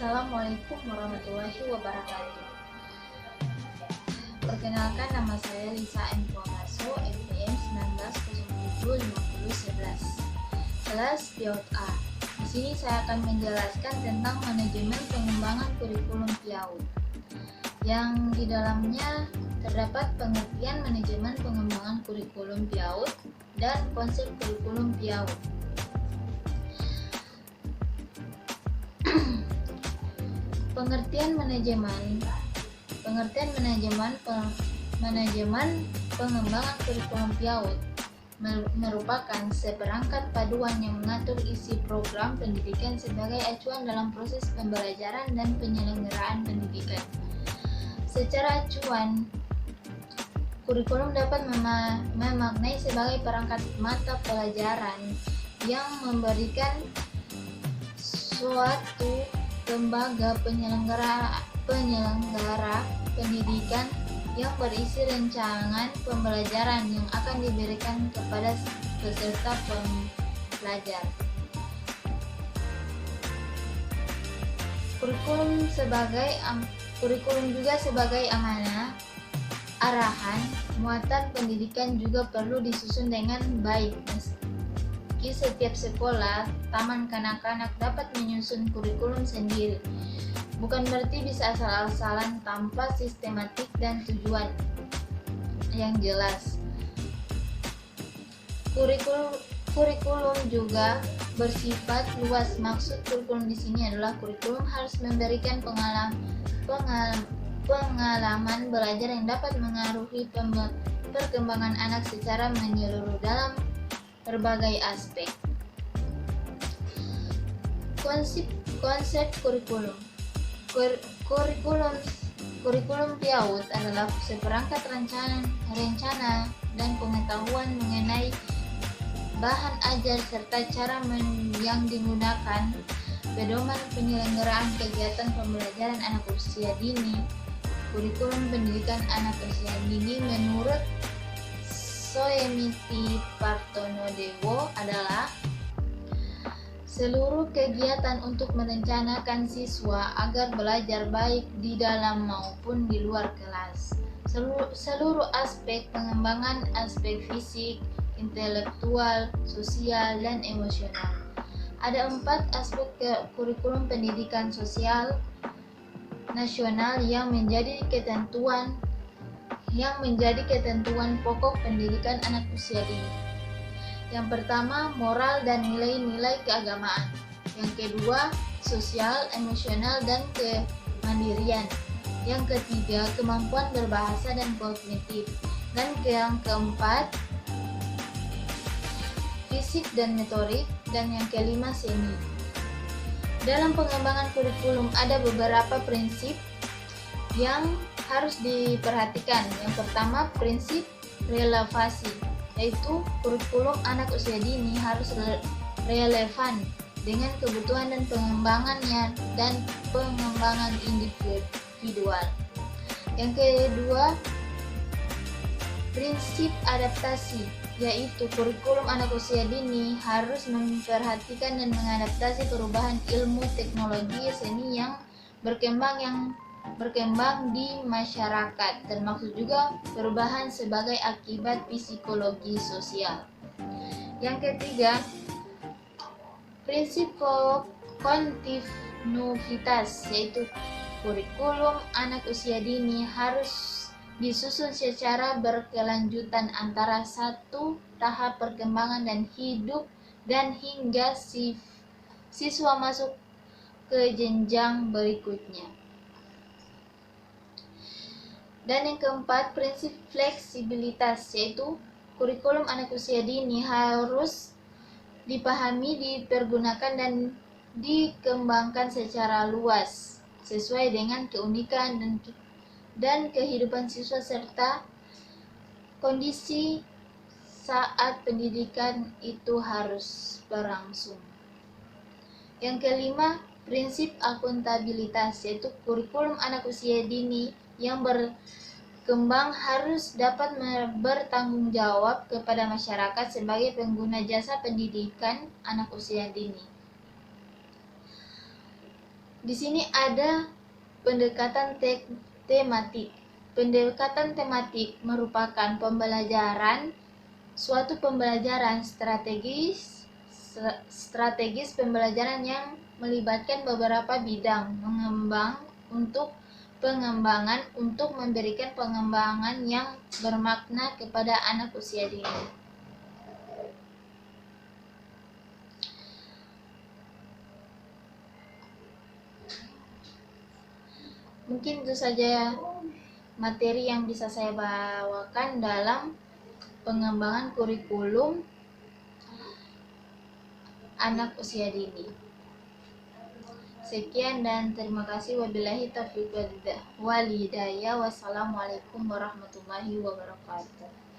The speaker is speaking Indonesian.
Assalamualaikum warahmatullahi wabarakatuh. Perkenalkan, nama saya Lisa M. Puanaso, NPM 19075011, kelas PIAUD A. Di sini saya akan menjelaskan tentang manajemen pengembangan kurikulum PIAUD, yang di dalamnya terdapat pengertian manajemen pengembangan kurikulum PIAUD dan konsep kurikulum PIAUD. Pengertian manajemen pengembangan kurikulum PIAUD merupakan seperangkat paduan yang mengatur isi program pendidikan sebagai acuan dalam proses pembelajaran dan penyelenggaraan pendidikan. Secara acuan, kurikulum dapat memaknai sebagai perangkat mata pelajaran yang memberikan suatu lembaga penyelenggara pendidikan yang berisi rancangan pembelajaran yang akan diberikan kepada peserta pembelajar. Kurikulum juga sebagai amanah, arahan, muatan pendidikan juga perlu disusun dengan baik. Meski setiap sekolah, taman kanak-kanak dapat menyusun kurikulum sendiri, bukan berarti bisa asal-asalan tanpa sistematik dan tujuan yang jelas. Kurikulum juga bersifat luas. Maksud kurikulum di sini adalah kurikulum harus memberikan pengalaman belajar yang dapat mengaruhi perkembangan anak secara menyeluruh dalam berbagai aspek. Konsep kurikulum. Kurikulum PIAUD adalah seperangkat rencana dan pengetahuan mengenai bahan ajar serta cara yang digunakan, pedoman penyelenggaraan kegiatan pembelajaran anak usia dini. Kurikulum pendidikan anak usia dini menurut Soemiti Partonodewo adalah seluruh kegiatan untuk merencanakan siswa agar belajar baik di dalam maupun di luar kelas. Seluruh aspek pengembangan, aspek fisik, intelektual, sosial, dan emosional. Ada 4 aspek kurikulum pendidikan sosial nasional yang menjadi ketentuan pokok pendidikan anak usia dini. Yang pertama, moral dan nilai-nilai keagamaan. Yang kedua, sosial, emosional, dan kemandirian. Yang ketiga, kemampuan berbahasa dan kognitif. Dan yang keempat, fisik dan motorik. Dan yang kelima, seni. Dalam pengembangan kurikulum ada beberapa prinsip yang harus diperhatikan. Yang pertama, prinsip relevasi, yaitu kurikulum anak usia dini harus relevan dengan kebutuhan dan pengembangannya dan pengembangan individual. Yang kedua, prinsip adaptasi, yaitu kurikulum anak usia dini harus memperhatikan dan mengadaptasi perubahan ilmu, teknologi, seni yang berkembang di masyarakat, termasuk juga perubahan sebagai akibat psikologi sosial. Yang ketiga, prinsip kontinuitas, yaitu kurikulum anak usia dini harus disusun secara berkelanjutan antara satu tahap perkembangan dan hidup dan hingga siswa masuk ke jenjang berikutnya. Dan yang keempat, prinsip fleksibilitas, yaitu kurikulum anak usia dini harus dipahami, dipergunakan, dan dikembangkan secara luas sesuai dengan keunikan dan kehidupan siswa serta kondisi saat pendidikan itu harus berlangsung. Yang kelima, prinsip akuntabilitas, yaitu kurikulum anak usia dini yang berkembang harus dapat bertanggung jawab kepada masyarakat sebagai pengguna jasa pendidikan anak usia dini. Di sini ada pendekatan tematik. Pendekatan tematik merupakan suatu pembelajaran strategis pembelajaran yang melibatkan beberapa bidang pengembangan untuk memberikan pengembangan yang bermakna kepada anak usia dini. Mungkin itu saja materi yang bisa saya bawakan dalam pengembangan kurikulum anak usia dini. Sekian dan terima kasih. Wabillahi taufiq wal hidayah. Wassalamualaikum warahmatullahi wabarakatuh.